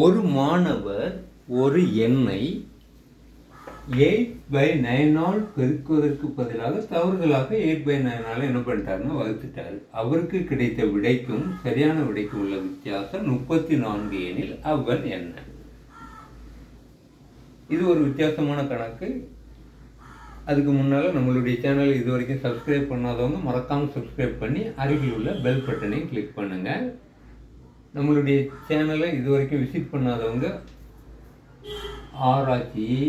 ஒரு மாணவர் ஒரு எண்ணை 8/9 பெருக்குவதற்கு பதிலாக தவறுதலாக 8/9 என்ன பண்ணிட்டாருன்னா வகுத்துட்டாரு. அவருக்கு கிடைத்த விடைக்கும் சரியான விடைக்கும் உள்ள வித்தியாசம் 34 எனில் அவன் என்ன? இது ஒரு வித்தியாசமான கணக்கு. அதுக்கு முன்னால் நம்மளுடைய சேனல் இது வரைக்கும் சப்ஸ்கிரைப் பண்ணாதவங்க மறக்காமல் சப்ஸ்கிரைப் பண்ணி அருகில் உள்ள பெல் பட்டனை கிளிக் பண்ணுங்கள். நம்மளுடைய சேனலை இது வரைக்கும் விசிட் பண்ணாதவங்க RACHIJK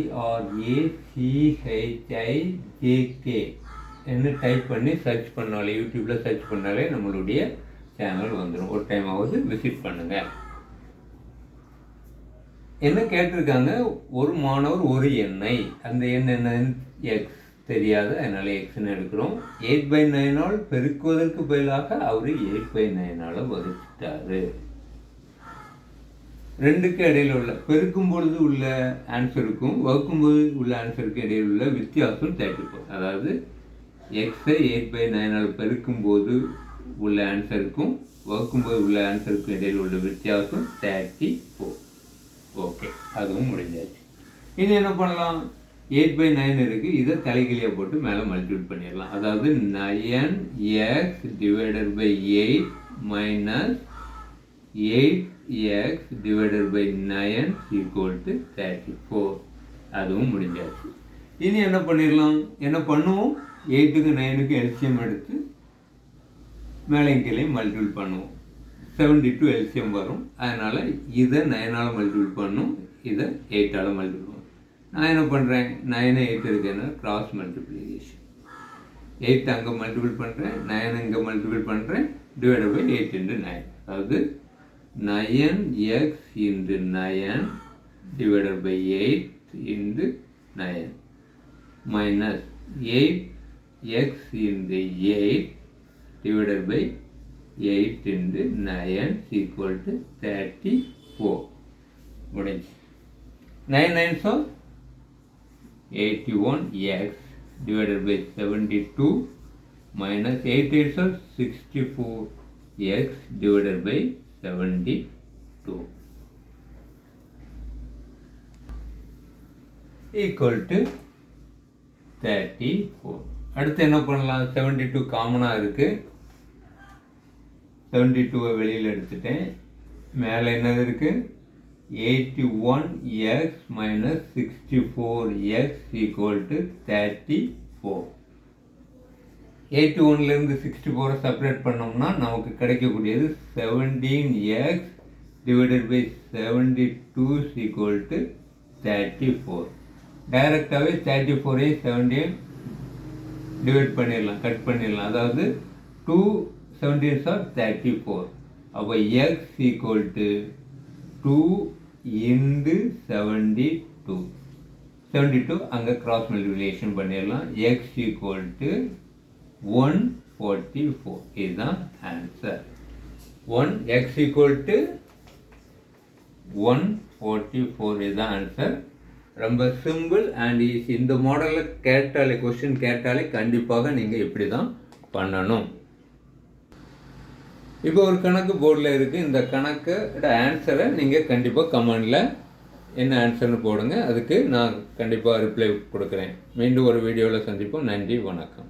என்று டைப் பண்ணி சர்ச் பண்ணாலே, யூடியூப்பில் சர்ச் பண்ணாலே நம்மளுடைய சேனல் வந்துடும். ஒரு டைமாவது விசிட் பண்ணுங்கள். என்ன கேட்டிருக்காங்க, ஒரு மாணவர் ஒரு எண்ணை, அந்த எண் என்னன்னு எக்ஸ் தெரியாது, அதனால் எக்ஸ்ன்னு எடுக்கிறோம். 8/9 பெருக்குவதற்கு பதிலாக அவர் 8/9 வகுத்துட்டாரு. ரெண்டுக்கு இடையில் உள்ள பெருக்கும் பொழுது உள்ள ஆன்சருக்கும் வகுக்கும்போது உள்ள ஆன்சருக்கு இடையில் உள்ள வித்தியாசம் 34. அதாவது எக்ஸை 8/9 பெருக்கும்போது உள்ள ஆன்சருக்கும் வகுக்கும்போது உள்ள ஆன்சருக்கும் இடையில் உள்ள வித்தியாசம் 34. ஓகே, அதுவும் முடிஞ்சாச்சு. இனி என்ன பண்ணலாம், 8/9 இருக்குது, இதை தலைகீழியாக போட்டு மேலே மல்டிபிள் பண்ணிடலாம். அதாவது 9x / 8 மைனஸ் 8x / 9 = 34. அதுவும் முடிஞ்சாச்சு. இனி என்ன பண்ணிடலாம், என்ன பண்ணுவோம், 8க்கு 9க்கு எல்சியம் எடுத்து மேலே கீழே மல்டிபிள் பண்ணுவோம். 72 எல்சியம் வரும். அதனால் இதை 9ஆல் மல்டிபிள் பண்ணும், இதை 8ஆல் மல்டிபிள் பண்ணும். நான் என்ன பண்ணுறேன், 9 8 இருக்குன்னா கிராஸ் மல்டிப்ளிகேஷன். 8 அங்கே மல்டிபிள் பண்ணுறேன், 9 இங்கே மல்டிபிள் பண்ணுறேன், டிவைடட் பை 8 × 9. அதாவது 9x × 9 divided by 8 × 9 minus 8x × 8 divided by 8 × 9 = 34. முடிஞ்சு. 9 9s are 81x divided by 72 minus 8 8s are 64x divided by 72 equal to 34. அடுத்து என்ன பண்ணலாம், 72 காமனாக இருக்குது, 72 வெளியில் எடுத்துட்டேன். மேலே என்னது இருக்குது, 81x minus 64x = 34. 81லேருந்து 64 செப்பரேட் பண்ணோம்னா நமக்கு கிடைக்கக்கூடியது 17x divided by 72 = 34. டைரெக்டாகவே 34ஐயும் 70ஐயும் டிவைட் பண்ணிடலாம், கட் பண்ணிடலாம். அதாவது 2 17s are 34. அப்போ x = 2 × 72. 72 அங்கே கிராஸ் மல்டிப்ளிகேஷன் பண்ணிடலாம். x = 144. இதுதான் ஆன்சர். x = 144 இதுதான் ஆன்சர். ரொம்ப சிம்பிள் அண்ட் ஈஸி. இந்த மாடலில் கேட்டாலே, கொஸ்டின் கேட்டாலே கண்டிப்பாக நீங்கள் இப்படி தான் பண்ணணும். இப்போ ஒரு கணக்கு போர்டில் இருக்குது. இந்த கணக்கோட ஆன்சரை நீங்கள் கண்டிப்பாக கமெண்டில் என்ன ஆன்சர்னு போடுங்க. அதுக்கு நான் கண்டிப்பாக ரிப்ளை கொடுக்குறேன். மீண்டும் ஒரு வீடியோவில் சந்திப்போம். நன்றி, வணக்கம்.